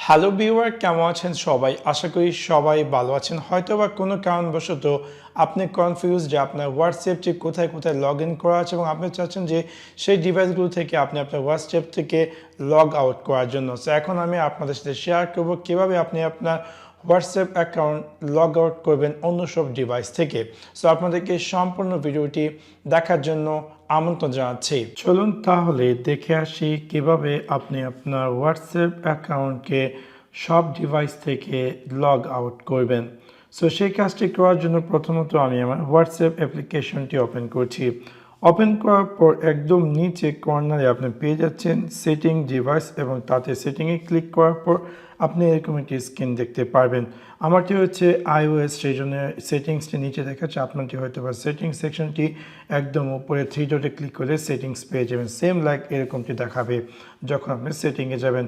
Hello viewer, কেমন আছেন সবাই? আশা করি সবাই ভালো আছেন। হয়তোবা কোনো কারণবশত আপনি কনফিউজ যে আপনার হোয়াটসঅ্যাপটি কোথায় কোথায় লগ ইন করা আছে এবং আপনি চাচ্ছেন যে সেই ডিভাইসগুলো থেকে আপনি আপনার হোয়াটসঅ্যাপ থেকে লগ আউট করার জন্য। সো এখন আমি আপনাদের সাথে শেয়ার করব কীভাবে আপনি আপনার হোয়াটসঅ্যাপ অ্যাকাউন্ট লগ আউট করবেন অন্য সব ডিভাইস থেকে। সো আপনাদেরকে সম্পূর্ণ ভিডিওটি দেখার জন্য আমন্ত্রণ জানাচ্ছি। চলুন তাহলে দেখে আসি কিভাবে আপনি আপনার হোয়াটসঅ্যাপ অ্যাকাউন্টকে সব ডিভাইস থেকে লগ আউট করবেন। সো সেই কাজটি করার জন্য প্রথমত আমি আমার হোয়াটসঅ্যাপ অ্যাপ্লিকেশনটি ওপেন করছি। ওপেন করার পর একদম নিচে কর্নারে আপনি পেয়ে যাচ্ছেন সেটিং ডিভাইস এবং তাতে সেটিংয়ে ক্লিক করার পর আপনি এরকম একটি স্ক্রিন দেখতে পারবেন। আমারটি হচ্ছে iOS, সেই জন্য সেটিংসটি নিচে দেখাচ্ছে। আপনারটি হয়তো বা সেটিংস সেকশনটি একদম উপরে থ্রি ডটে ক্লিক করে সেটিংস পেয়ে যাবেন। সেম লাইক এরকমটি দেখাবে যখন আপনি সেটিংয়ে যাবেন।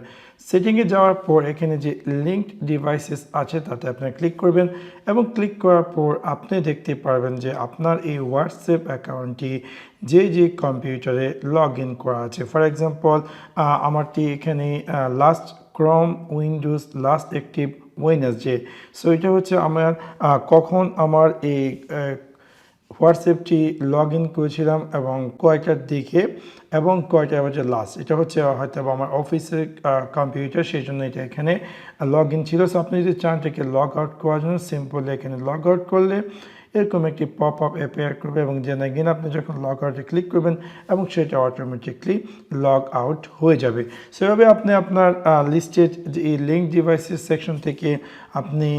সেটিংয়ে যাওয়ার পর এখানে যে লিঙ্কড ডিভাইসেস আছে তাতে আপনি ক্লিক করবেন এবং ক্লিক করার পর আপনি দেখতে পারবেন যে আপনার এই হোয়াটসঅ্যাপ অ্যাকাউন্টটি যে কম্পিউটারে লগ ইন করা আছে। ফর এক্সাম্পল আমারটি এখানে last Chrome Windows last active Wednesday. So এটা হচ্ছে আমার কখন আমার এই হোয়াটসঅ্যাপটি লগ ইন করেছিলাম এবং কয়টার দিকে এবং কয়টা বাজে লাস্ট। এটা হচ্ছে হয়তো আমার অফিসের কম্পিউটার, সেই জন্য এটা এখানে লগ ইন ছিল। সো আপনি যদি চান এটাকে লগ আউট করার জন্য সিম্পলি এখানে লগ আউট করলে এরকম একটি পপ আপ অ্যাপিয়ার করবে এবং দেন এগেন আপনি যখন লগ আউটে ক্লিক করবেন এবং সেটা অটোমেটিকলি লগ আউট হয়ে যাবে। সেভাবে আপনি আপনার লিস্টেড যে এই লিঙ্ক ডিভাইসের সেকশন থেকে আপনি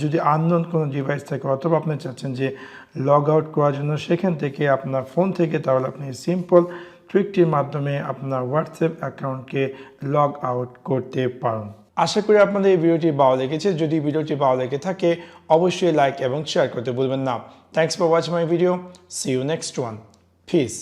যদি আননোন কোনো ডিভাইস থাকে অথবা আপনি চাচ্ছেন যে লগ আউট করার জন্য সেখান থেকে আপনার ফোন থেকে, তাহলে আপনি সিম্পল ট্রিকটির মাধ্যমে আপনার হোয়াটসঅ্যাপ অ্যাকাউন্টকে লগ আউট করতে পারেন। আশা করি আপনাদের এই ভিডিওটি ভালো লেগেছে। যদি ভিডিওটি ভালো লেগে থাকে অবশ্যই লাইক এবং শেয়ার করতে ভুলবেন না। Thanks for watching my video. See you next one. Piece.